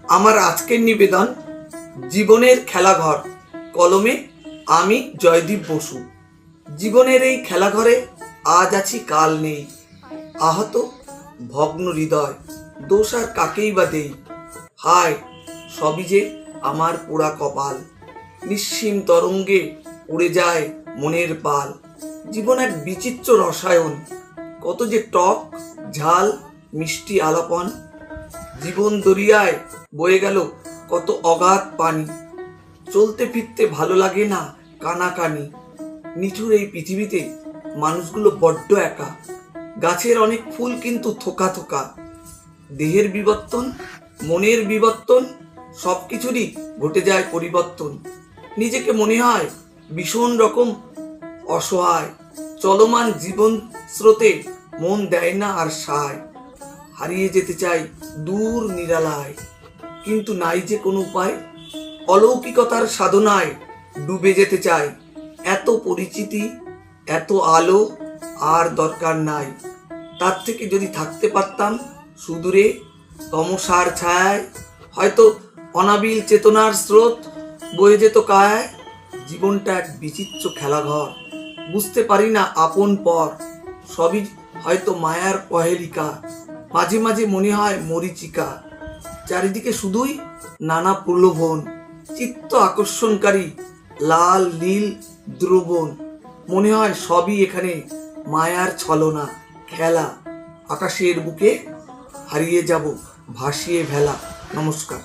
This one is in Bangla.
আমার আজকের নিবেদন জীবনের খেলাঘর, কলমে আমি জয়দীপ বসু। জীবনের এই খেলাঘরে আজ আছি কাল নেই, আহত ভগ্ন হৃদয়, দোষ আর কাকেই বা দেই। হায় সবই যে আমার পোড়া কপাল, নিঃসীম তরঙ্গে উড়ে যায় মনের পাল। জীবন এক বিচিত্র রসায়ন, কত যে টক ঝাল মিষ্টি আলাপন। জীবন দরিয়ায় বয়ে গেল কত অগাধ পানি, চলতে ফিরতে ভালো লাগে না কানাকানি। নিঠুর এই পৃথিবীতে মানুষগুলো বড্ড একা, গাছের অনেক ফুল কিন্তু থোকা থোকা। দেহের বিবর্তন, মনের বিবর্তন, সবকিছুরই ঘটে যায় পরিবর্তন। নিজেকে মনে হয় ভীষণ রকম অসহায়, চলমান জীবন স্রোতে মন দেয় না আর সায়। হারিয়ে যেতে চাই দূর নিরালায়, কিন্তু নাই যে কোনো উপায়। অলৌকিকতার সাধনায় ডুবে যেতে চাই, এত পরিচিতি এত আলো আর দরকার নাই। তার থেকে যদি থাকতে পারতাম সুদূরে তমসার ছায়ায়, হয়তো অনাবিল চেতনার স্রোত বয়ে যেত কায়ায়। জীবনটা এক বিচিত্র খেলাঘর, বুঝতে পারি না আপন পর, সবই হয়তো মায়ার পহেলিকা। মাঝে মাঝে মনে হয় মরীচিকা, চারিদিকে শুধুই নানা প্রলোভন, চিত্ত আকর্ষণকারী লাল নীল দ্রবণ। মনে হয় সবই এখানে মায়ার ছলনা খেলা। আকাশের বুকে হারিয়ে যাব ভাসিয়ে ভেলা। নমস্কার।